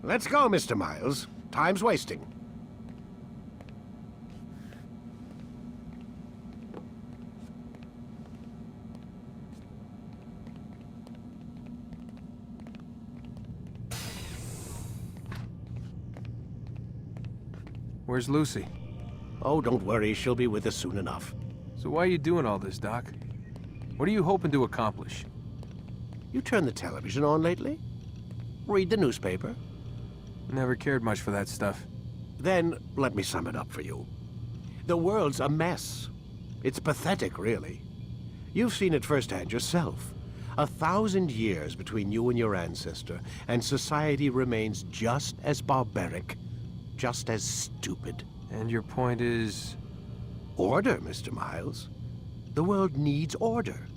Let's go, Mr. Miles. Time's wasting. Where's Lucy? Oh, don't worry. She'll be with us soon enough. So why are you doing all this, Doc? What are you hoping to accomplish? You turned the television on lately? Read the newspaper? Never cared much for that stuff. Then, let me sum it up for you. The world's a mess. It's pathetic, really. You've seen it firsthand yourself. 1,000 years between you and your ancestor, and society remains just as barbaric, just as stupid. And your point is? Order, Mr. Miles. The world needs order.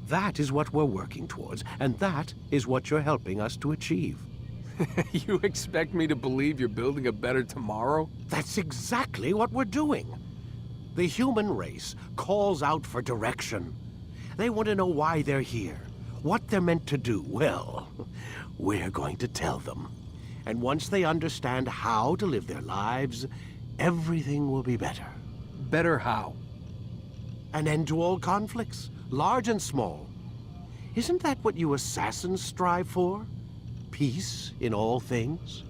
That is what we're working towards, and that is what you're helping us to achieve. You expect me to believe you're building a better tomorrow? That's exactly what we're doing. The human race calls out for direction. They want to know why they're here, what they're meant to do. Well, we're going to tell them. And once they understand how to live their lives, everything will be better. Better how? An end to all conflicts, large and small. Isn't that what you assassins strive for? Peace in all things?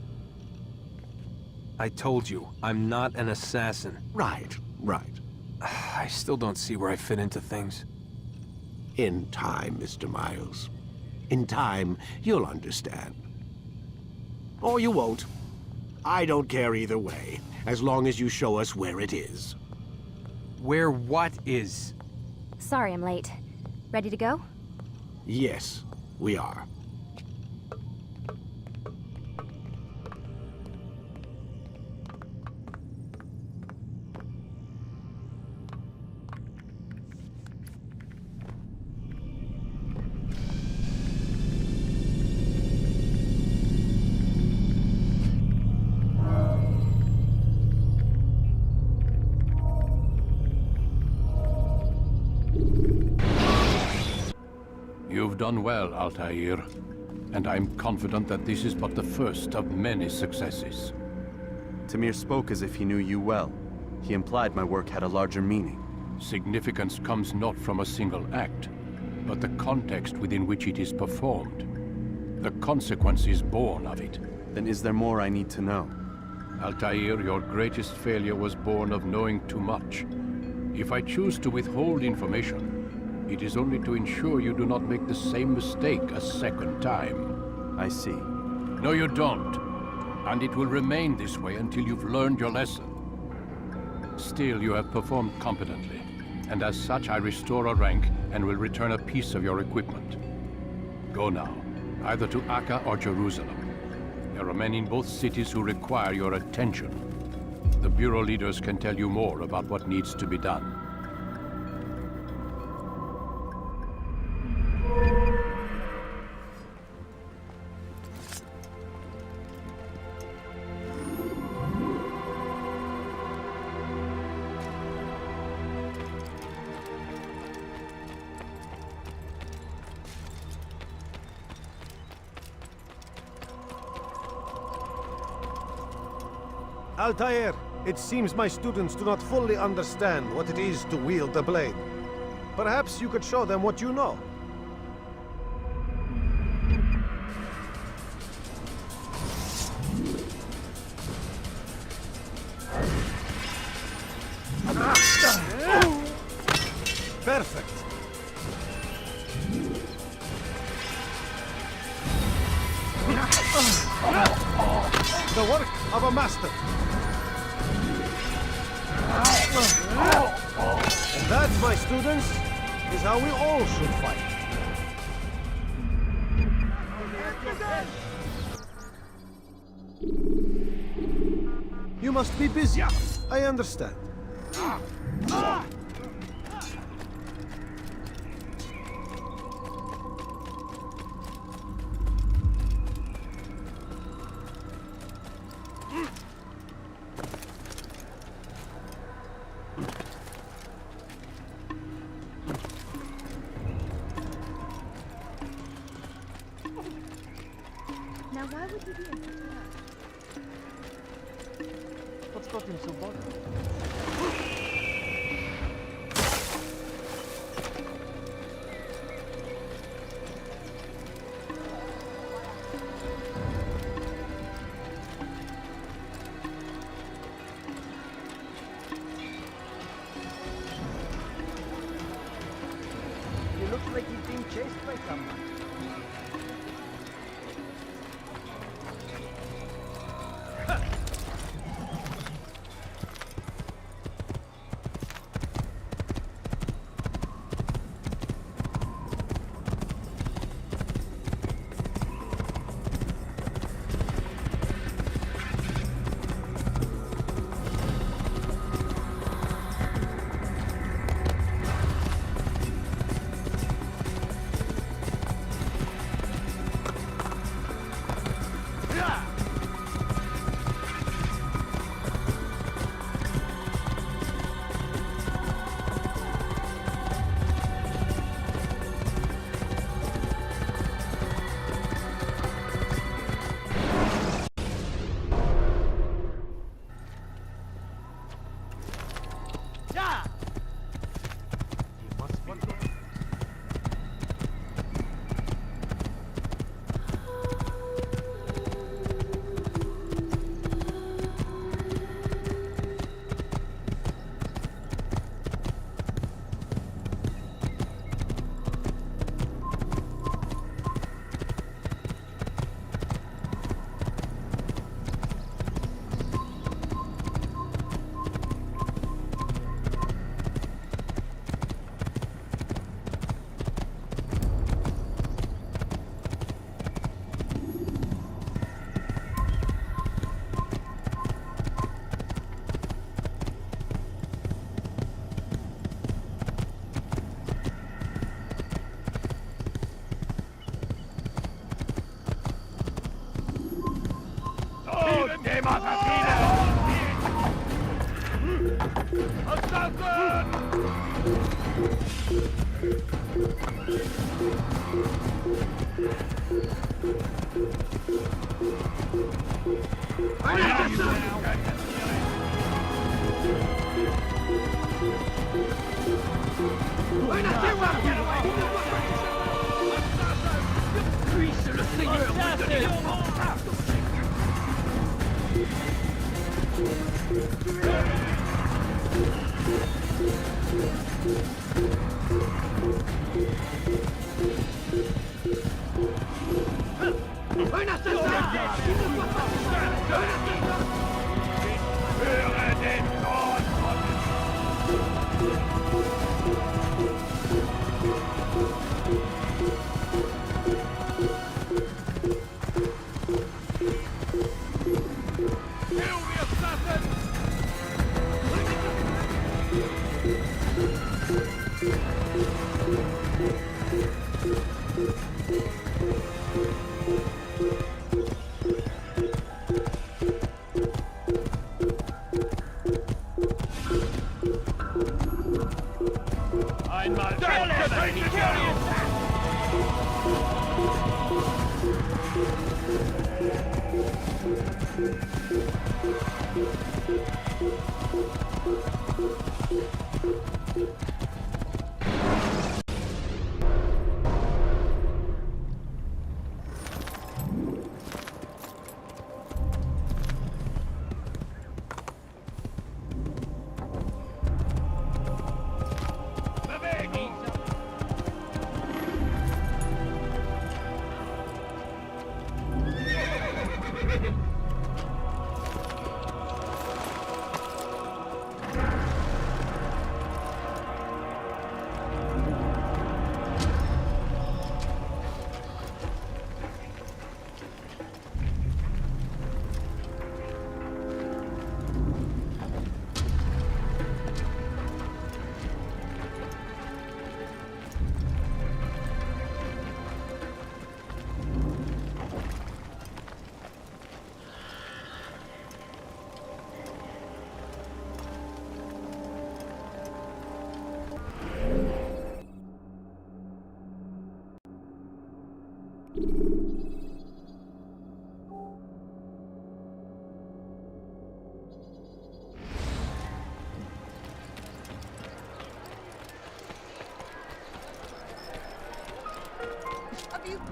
I told you, I'm not an assassin. Right, right. I still don't see where I fit into things. In time, Mr. Miles. In time, you'll understand. Or you won't. I don't care either way, as long as you show us where it is. Where what is? Sorry I'm late. Ready to go? Yes, we are. You've done well, Altair, and I'm confident that this is but the first of many successes. Tamir spoke as if he knew you well. He implied my work had a larger meaning. Significance comes not from a single act, but the context within which it is performed. The consequences born of it. Then is there more I need to know? Altair, your greatest failure was born of knowing too much. If I choose to withhold information, it is only to ensure you do not make the same mistake a second time. I see. No, you don't. And it will remain this way until you've learned your lesson. Still, you have performed competently, and as such I restore a rank and will return a piece of your equipment. Go now, either to Acre or Jerusalem. There are men in both cities who require your attention. The Bureau leaders can tell you more about what needs to be done. Altair, it seems my students do not fully understand what it is to wield the blade. Perhaps you could show them what you know. Perfect. The work of a master. And that, my students, is how we all should fight. You must be busy. I understand. Now why would you be in such a rush? got him so bothered? He looks like he's being chased by someone.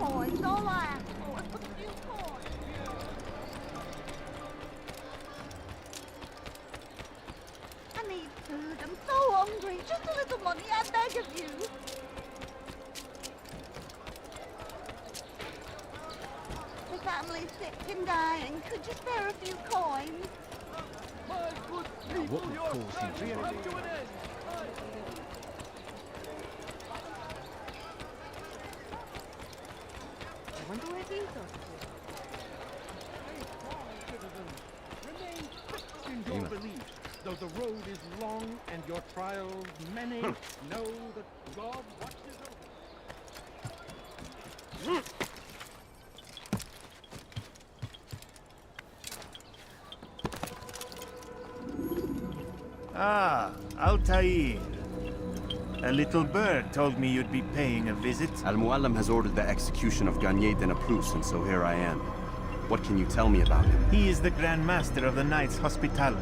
coins. All I ask for is a few coins. I need food. I'm so hungry. Just a little money, I beg of you. My family's sick and dying. Could you spare a few coins? What would cause him to run? I wonder where these are. Remain fixed in your beliefs. Though the road is long and your trials many, know that God watches over. Ah, Altair. A little bird told me you'd be paying a visit. Al-Muallim has ordered the execution of Garnier de Naplouse, and so here I am. What can you tell me about him? He is the Grand Master of the Knights Hospitaller,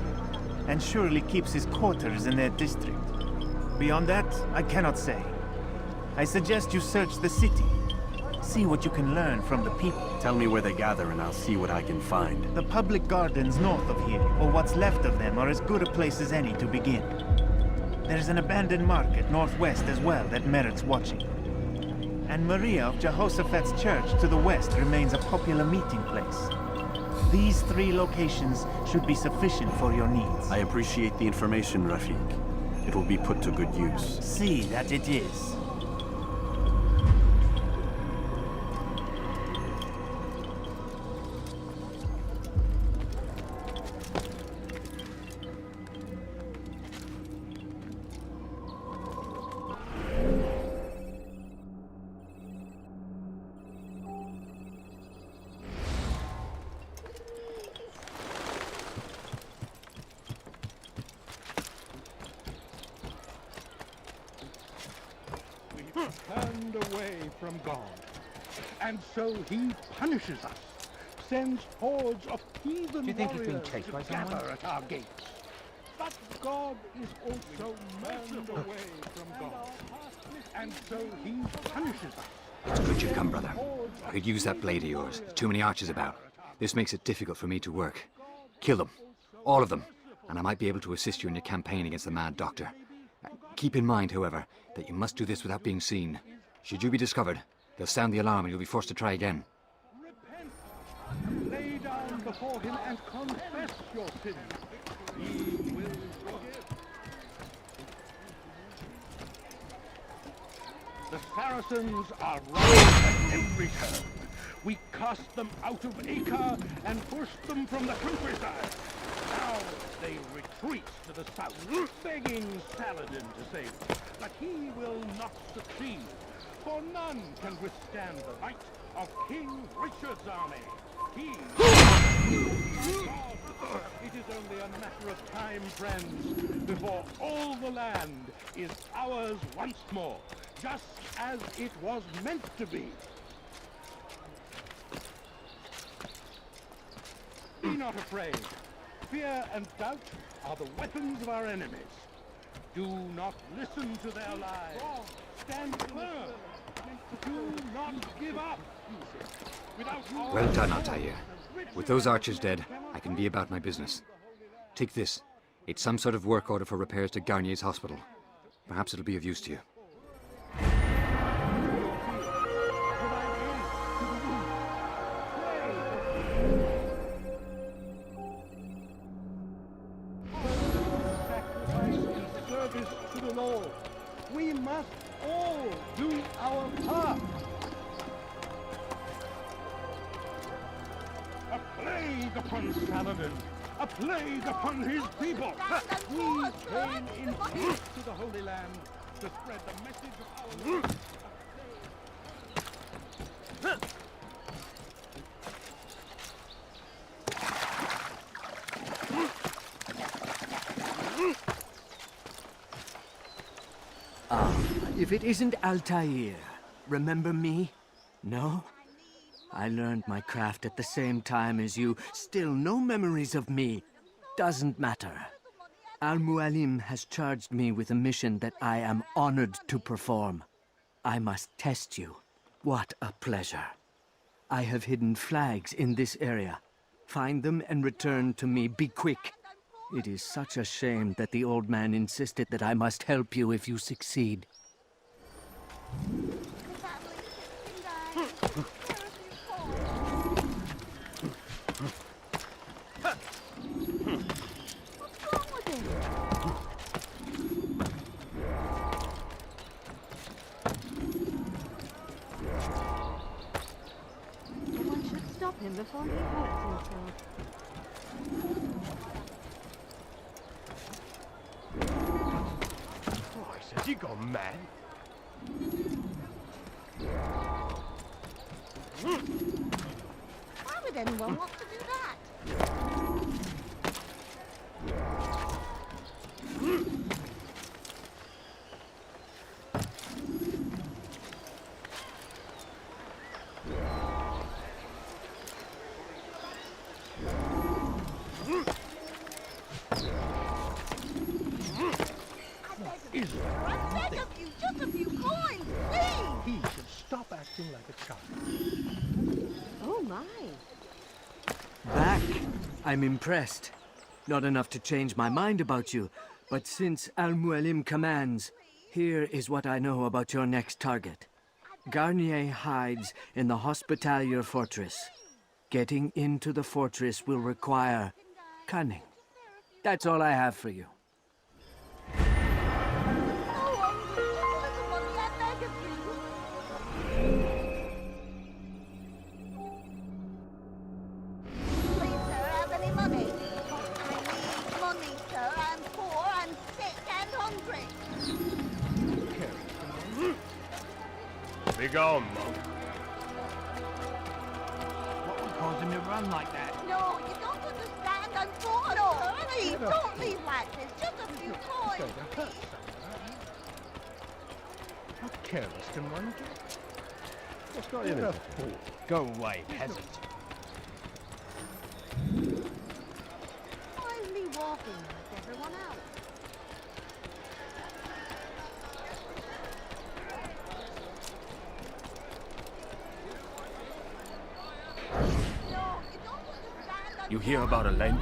and surely keeps his quarters in their district. Beyond that, I cannot say. I suggest you search the city. See what you can learn from the people. Tell me where they gather and I'll see what I can find. The public gardens north of here, or what's left of them, are as good a place as any to begin. There's an abandoned market northwest as well that merits watching. And Maria of Jehoshaphat's church to the west remains a popular meeting place. These 3 locations should be sufficient for your needs. I appreciate the information, Rafiq. It will be put to good use. See that it is. Turned away from God. And so he punishes us, sends hordes of heathen Do you think he's being warriors chased to by someone? gather at our gates. But God is also turned away from God. And so he punishes us. It's good you've come, brother. I could use that blade of yours. There's too many archers about. This makes it difficult for me to work. Kill them. All of them. And I might be able to assist you in your campaign against the Mad Doctor. Keep in mind, however, that you must do this without being seen. Should you be discovered, they'll sound the alarm and you'll be forced to try again. Repent, lay down before him and confess your sins. He will forgive. The Saracens are right at every turn. We cast them out of Acre and pushed them from the countryside. Now they retreat to the south, begging Saladin to save them. But he will not succeed, for none can withstand the might of King Richard's army. He... It is only a matter of time, friends, before all the land is ours once more, just as it was meant to be. Be not afraid. Fear and doubt are the weapons of our enemies. Do not listen to their lies. Stand firm. Do not give up. Without Well done, Altair. With those archers dead, I can be about my business. Take this. It's some sort of work order for repairs to Garnier's hospital. Perhaps it'll be of use to you. Service to the Lord. We must all do our part. A plague upon Saladin. A plague upon his people. We came in peace to the Holy Land to spread the message of our Lord. If it isn't Altair, remember me? No? I learned my craft at the same time as you. Still no memories of me. Doesn't matter. Al-Mualim has charged me with a mission that I am honored to perform. I must test you. What a pleasure. I have hidden flags in this area. Find them and return to me. Be quick. It is such a shame that the old man insisted that I must help you if you succeed. Someone should stop him before he hurts himself. Oh, I said, you gone mad? Why would anyone want to do that? Is I beg of you, just a few coins, please! he should stop acting like a child. Oh my. Back. I'm impressed. Not enough to change my mind about you, but since Al-Mualim commands, here is what I know about your next target. Garnier hides in the Hospitalier fortress. Getting into the fortress will require cunning. That's all I have for you. Please, sir, have any money? I need money, sir. I'm poor, I'm sick and hungry. Be gone, Monk. What would cause him to run like that? No, you don't understand. I'm poor. No, please, don't leave like this. Just a few coins, please. How careless can one get? What's got you in it? Go away, peasant. Why isn't he walking like everyone else? No, you don't understand. You hear about Elaine?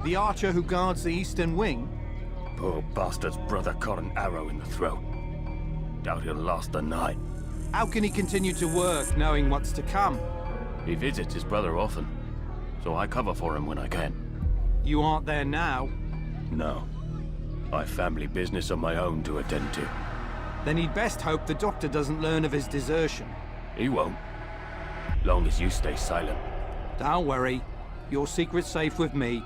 The archer who guards the eastern wing? Poor bastard's brother caught an arrow in the throat. Doubt he'll last the night. How can he continue to work, knowing what's to come? He visits his brother often, so I cover for him when I can. You aren't there now. No. I've family business of my own to attend to. Then he'd best hope the doctor doesn't learn of his desertion. He won't. Long as you stay silent. Don't worry. Your secret's safe with me.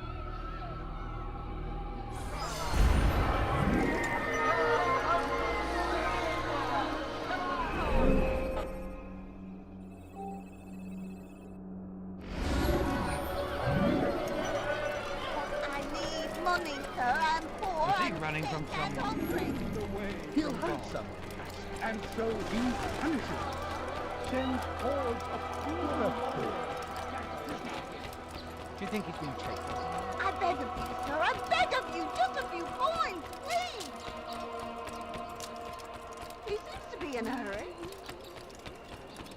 I need money, sir. I'm poor. Is he I'm running from sick and someone? hungry. He'll hurt someone, and so he punishes them. Sends hordes of poorer poor. Do you think he's been taken? I beg of you, sir. I beg of you. Just a few coins, please. He seems to be in a hurry.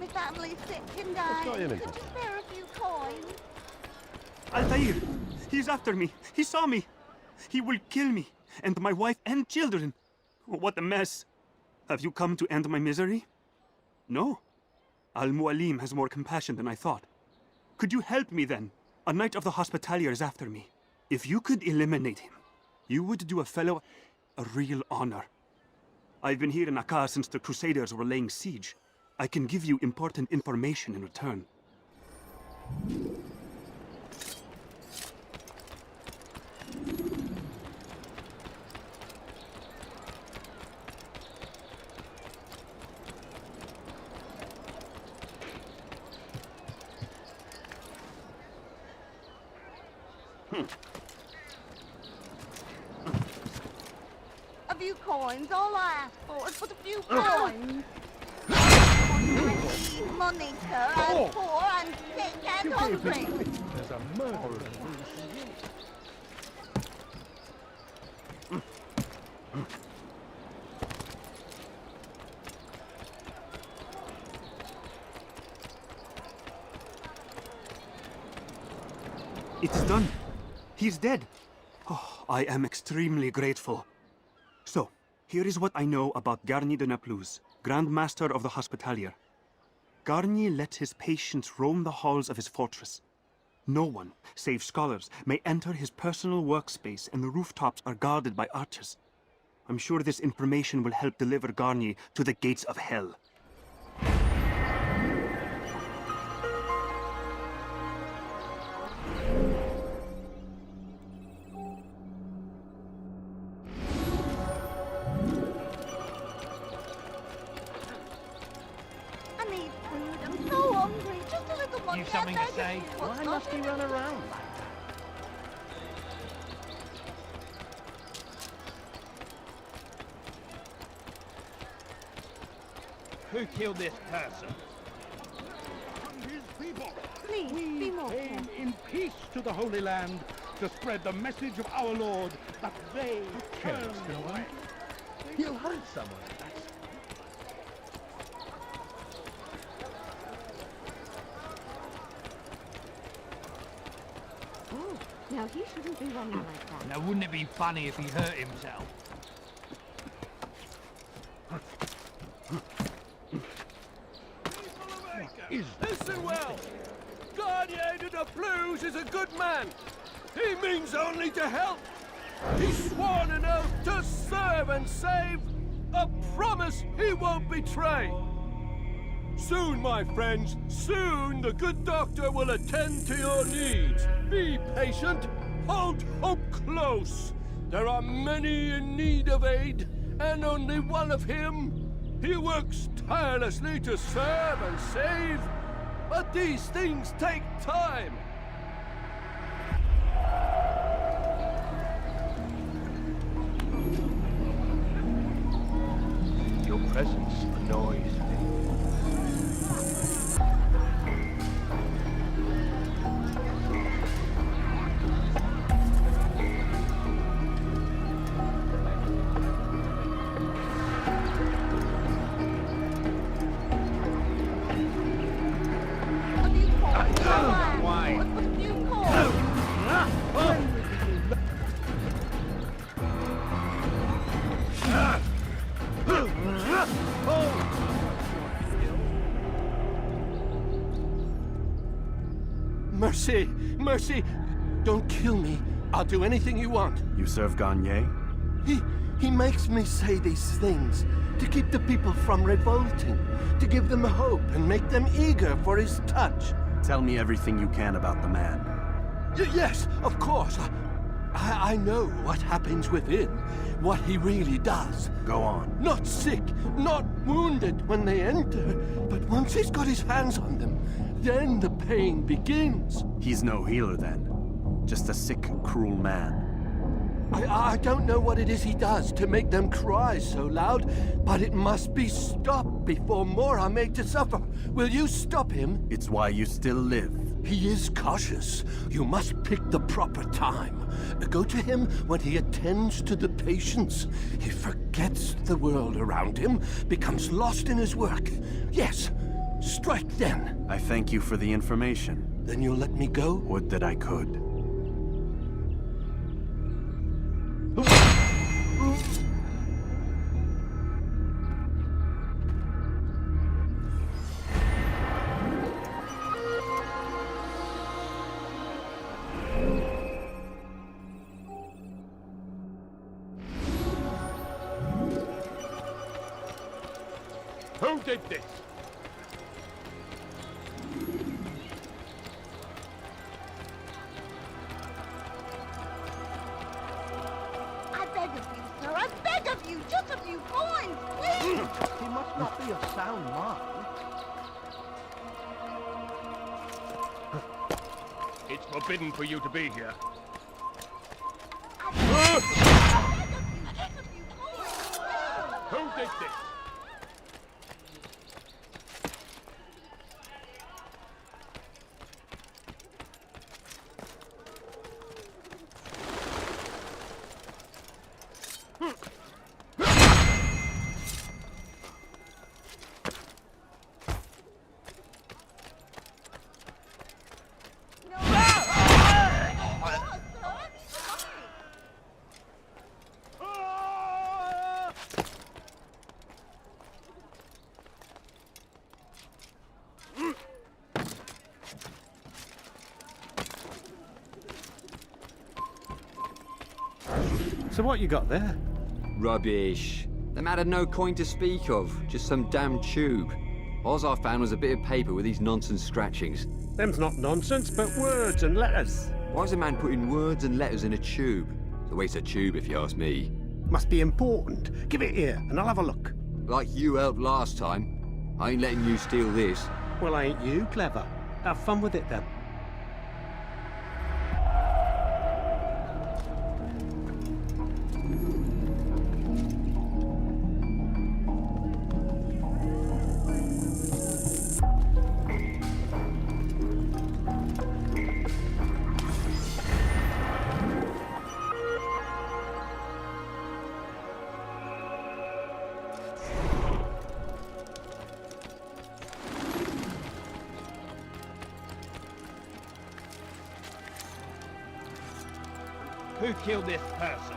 My family's sick and dying. got you in it? Could you spare a few coins? Altair! He's after me! He saw me! He will kill me, and my wife and children! What a mess! Have you come to end my misery? No. Al-Mualim has more compassion than I thought. Could you help me then? A knight of the Hospitalier is after me. If you could eliminate him, you would do a fellow a real honor. I've been here in Acre since the Crusaders were laying siege. I can give you important information in return. A few coins. All I ask for is but a few coins. I need money, sir. I'm poor. I'm sick and hungry. There's a murderer loose. It's done. He's dead. Oh, I am extremely grateful. So, here is what I know about Garnier de Naplouse, Grand Master of the Hospitalier. Garnier let his patients roam the halls of his fortress. No one, save scholars, may enter his personal workspace, and the rooftops are guarded by archers. I'm sure this information will help deliver Garnier to the gates of hell. I need food. I'm so hungry. Just a little money. You've something I to beg say? of you. Why must he run around like that? Who killed this person? His people. Please, be more came careful. in peace to the Holy Land to spread the message of our Lord that they turned away. You hurt someone. Oh, now he shouldn't be running like that. Now, wouldn't it be funny if he hurt himself? Listen well! Garnier de Naplouse is a good man. He means only to help. He's sworn an oath to serve and save, a promise he won't betray. Soon, my friends, soon the good doctor will attend to your needs. Be patient, hold hope close. There are many in need of aid, and only one of him. He works tirelessly to serve and save, but these things take time. Your presence annoys me. Mercy, mercy, don't kill me. I'll do anything you want. You serve Garnier? He makes me say these things to keep the people from revolting, to give them hope and make them eager for his touch. Tell me everything you can about the man. Yes, of course. I know what happens within, what he really does. Go on. Not sick, not wounded when they enter, but once he's got his hands on them, then the pain begins. He's no healer then. Just a sick, cruel man. I don't know what it is he does to make them cry so loud, but it must be stopped before more are made to suffer. Will you stop him? It's why you still live. He is cautious. You must pick the proper time. Go to him when he attends to the patients. He forgets the world around him, becomes lost in his work. Yes, strike then. I thank you for the information. Then you'll let me go? Would that I could. Who did this? I beg of you, sir. I beg of you. Just a few coins, please. He must not be of sound mind. It's forbidden for you to be here. Who did this? So what you got there? Rubbish. The man had no coin to speak of, just some damn tube. All I found was a bit of paper with these nonsense scratchings. Them's not nonsense, but words and letters. Why's a man putting words and letters in a tube? It's a waste of tube, if you ask me. Must be important. Give it here, and I'll have a look. Like you helped last time. I ain't letting you steal this. Well, ain't you clever? Have fun with it, then. Who killed this person?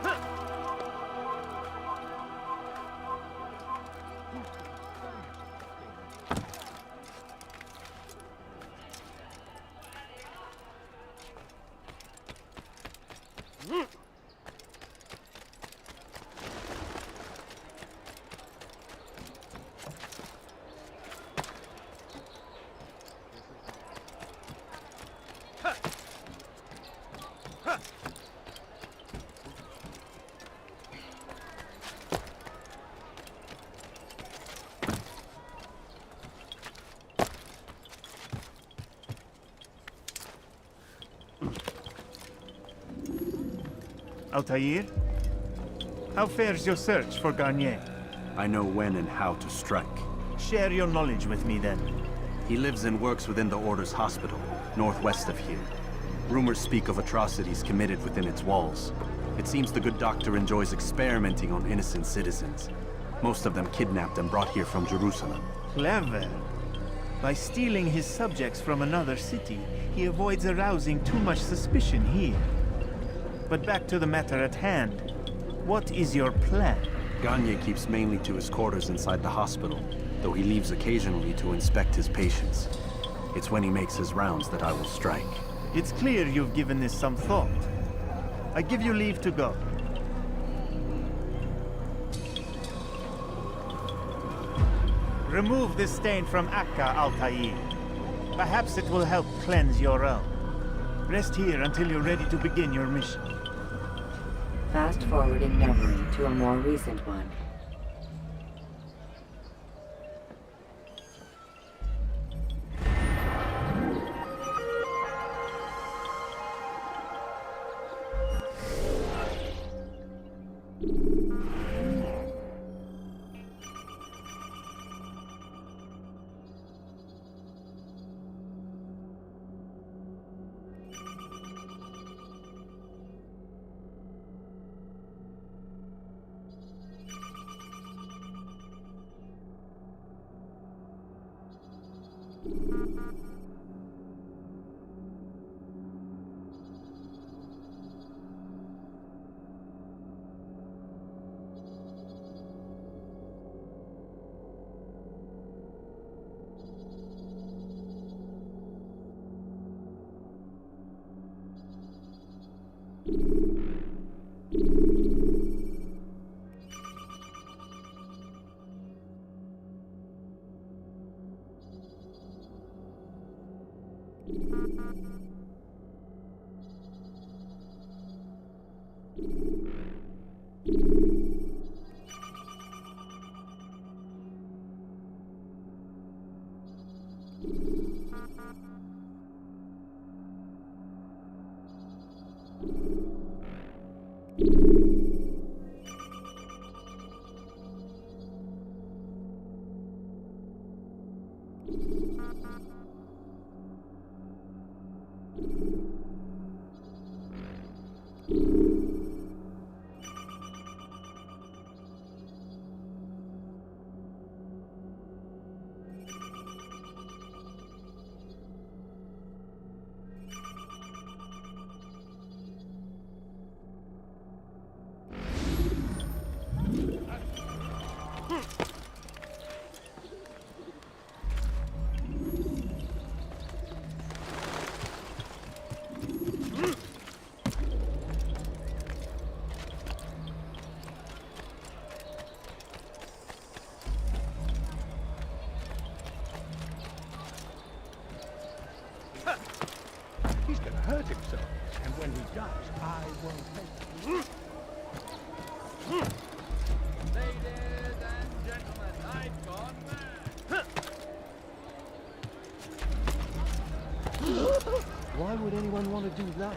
Altair? How fares your search for Garnier? I know when and how to strike. Share your knowledge with me, then. He lives and works within the Order's hospital, northwest of here. Rumors speak of atrocities committed within its walls. It seems the good doctor enjoys experimenting on innocent citizens. Most of them kidnapped and brought here from Jerusalem. Clever. By stealing his subjects from another city, he avoids arousing too much suspicion here. But back to the matter at hand. What is your plan? Garnier keeps mainly to his quarters inside the hospital, though he leaves occasionally to inspect his patients. It's when he makes his rounds that I will strike. It's clear you've given this some thought. I give you leave to go. Remove this stain from Acre, Altair. Perhaps it will help cleanse your own. Rest here until you're ready to begin your mission. Fast forwarding memory to a more recent one. hurt himself. And when he does, I will help. Ladies and gentlemen, I've gone mad. Why would anyone want to do that?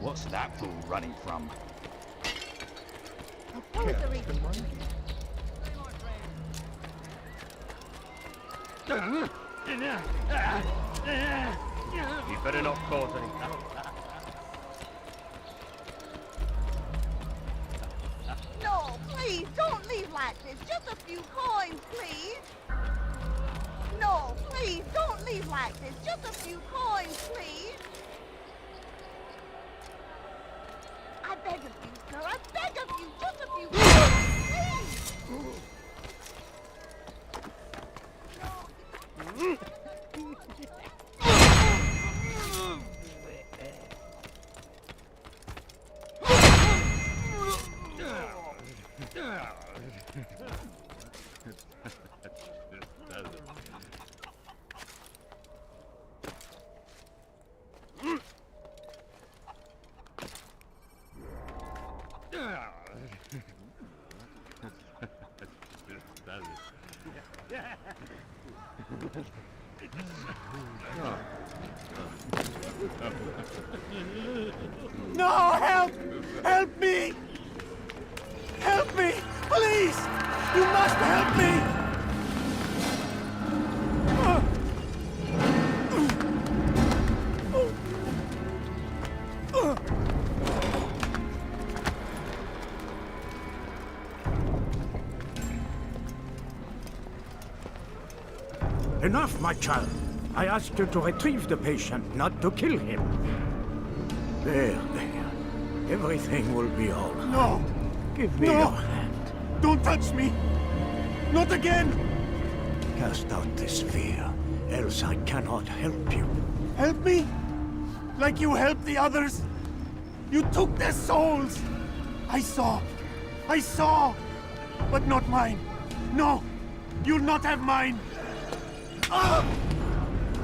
What's that fool running from? What was the reason? You better not cause any. No, please, don't leave like this. Just a few coins, please. No, please, don't leave like this. Just a few coins, please. I beg of you, sir. I beg of you. Just a few coins, please. No, help! Help me! Help me! Please! You must help me! Enough, my child. I asked you to retrieve the patient, not to kill him. There. Everything will be all right. No! Give me your hand. Don't touch me! Not again! Cast out this fear, else I cannot help you. Help me? Like you helped the others? You took their souls! I saw! But not mine! No! You'll not have mine!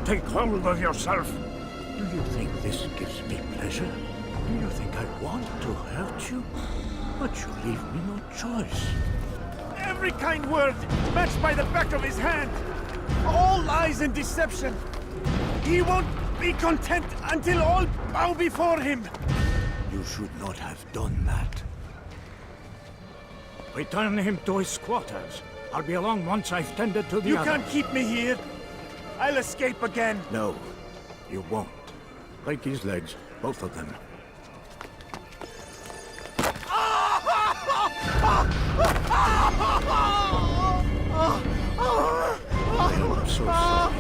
Take hold of yourself. Do you think this gives me pleasure? Do you think I want to hurt you? But you leave me no choice. Every kind word matched by the back of his hand! All lies and deception! He won't be content until all bow before him! You should not have done that. Return him to his quarters. I'll be along once I've tended to the You other. can't keep me here! I'll escape again! No, you won't. Break his legs, both of them. I'm so sorry.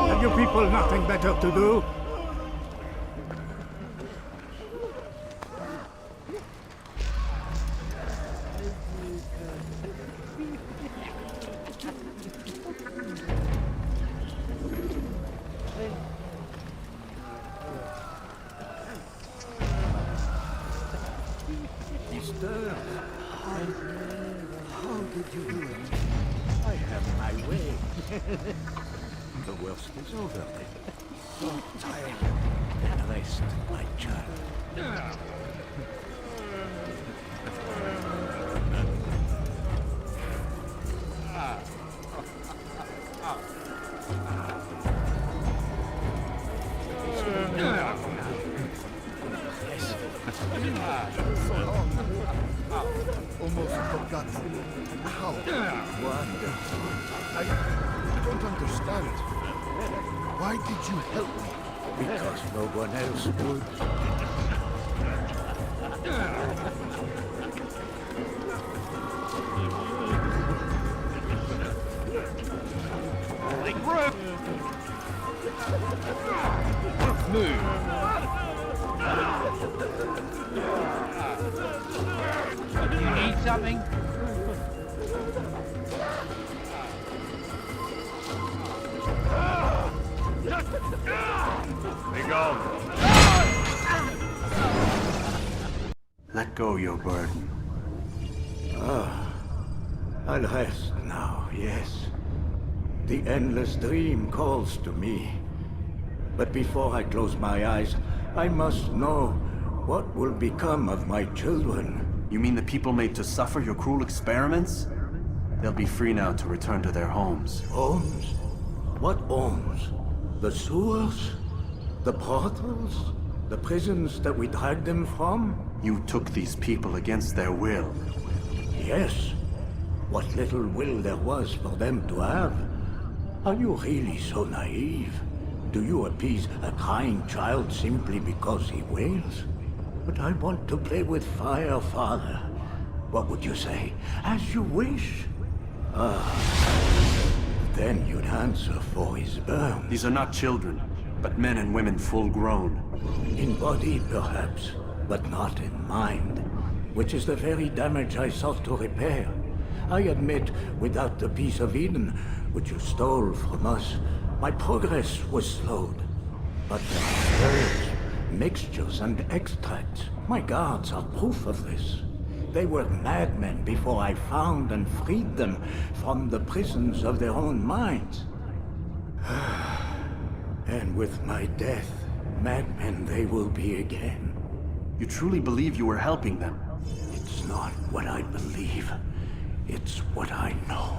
Have you people nothing better to do? How did you do it? I have my way. The worst is over. So tired. Rest, my child. Almost forgot how. Wonderful. I don't understand. Why did you help me? Because no one else would. Holy crap! Move! You need something? Be gone. Let go your burden. I'll rest now, yes. The endless dream calls to me. But before I close my eyes, I must know what will become of my children. You mean the people made to suffer your cruel experiments? They'll be free now to return to their homes. Homes? What homes? The sewers? The brothels? The prisons that we dragged them from? You took these people against their will. Yes. What little will there was for them to have. Are you really so naive? Do you appease a crying child simply because he wails? But I want to play with fire, Father. What would you say? As you wish. Then you'd answer for his burn. These are not children, but men and women full grown. In body, perhaps, but not in mind. Which is the very damage I sought to repair. I admit, without the piece of Eden, which you stole from us, my progress was slowed. But the herbs, mixtures, and extracts, my guards are proof of this. They were madmen before I found and freed them from the prisons of their own minds. And with my death, madmen they will be again. You truly believe you were helping them? It's not what I believe. It's what I know.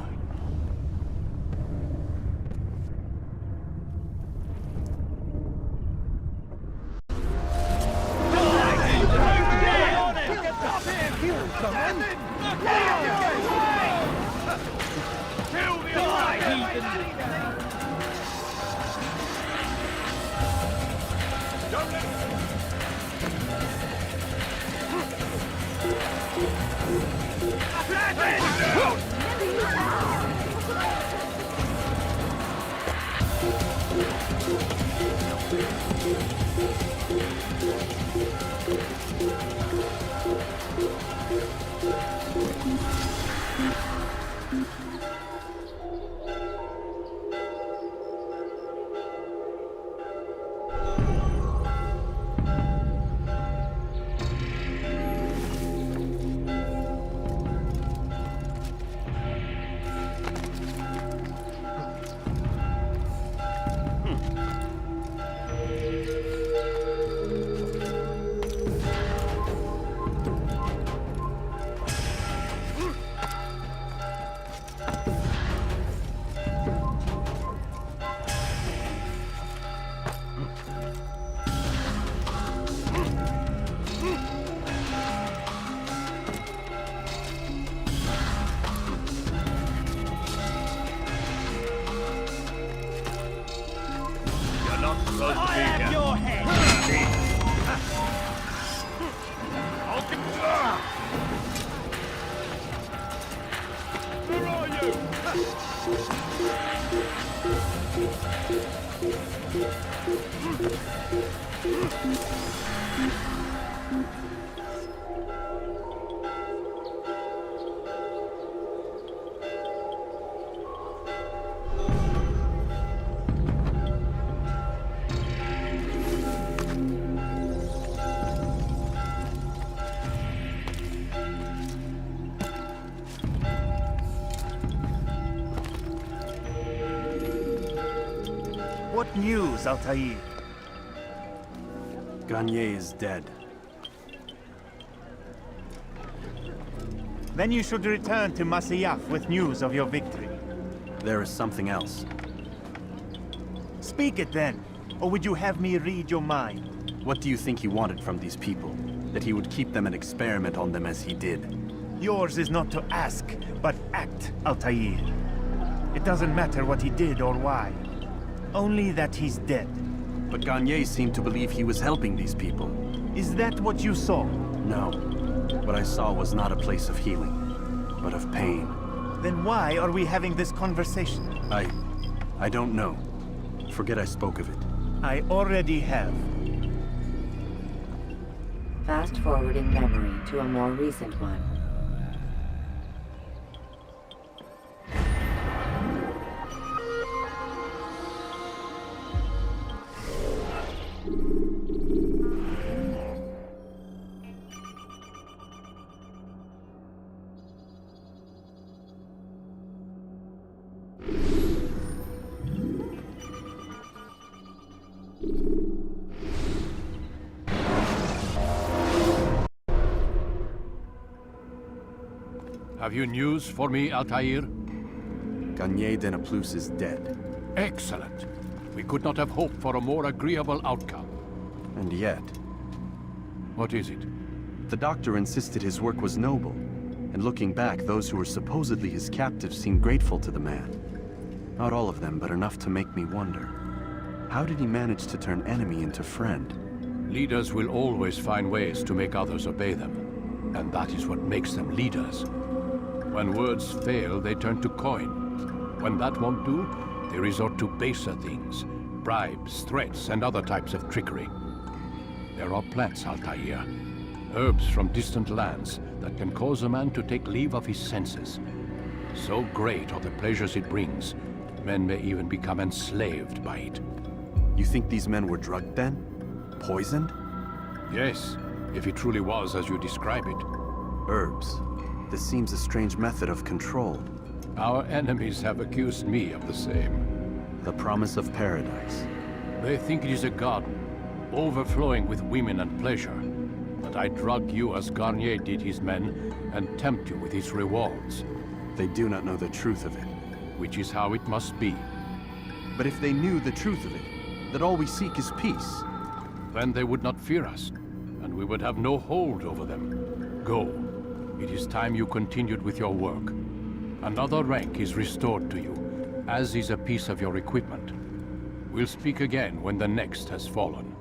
What news, Altair? Garnier is dead. Then you should return to Masyaf with news of your victory. There is something else. Speak it then, or would you have me read your mind? What do you think he wanted from these people? That he would keep them and experiment on them as he did? Yours is not to ask, but act, Altair. It doesn't matter what he did or why. Only that he's dead. But Garnier seemed to believe he was helping these people. Is that what you saw? No. What I saw was not a place of healing, but of pain. Then why are we having this conversation? I don't know. Forget I spoke of it. I already have. Fast-forwarding memory to a more recent one. Have you news for me, Altair? Garnier de Naplouse is dead. Excellent. We could not have hoped for a more agreeable outcome. And yet... What is it? The doctor insisted his work was noble, and looking back, those who were supposedly his captives seemed grateful to the man. Not all of them, but enough to make me wonder. How did he manage to turn enemy into friend? Leaders will always find ways to make others obey them, and that is what makes them leaders. When words fail, they turn to coin. When that won't do, they resort to baser things, bribes, threats, and other types of trickery. There are plants, Altair, herbs from distant lands that can cause a man to take leave of his senses. So great are the pleasures it brings, men may even become enslaved by it. You think these men were drugged then? Poisoned? Yes, if it truly was as you describe it. Herbs. This seems a strange method of control. Our enemies have accused me of the same. The promise of paradise. They think it is a garden, overflowing with women and pleasure. But I drug you as Garnier did his men, and tempt you with his rewards. They do not know the truth of it. Which is how it must be. But if they knew the truth of it, that all we seek is peace, then they would not fear us, and we would have no hold over them. Go. It is time you continued with your work. Another rank is restored to you, as is a piece of your equipment. We'll speak again when the next has fallen.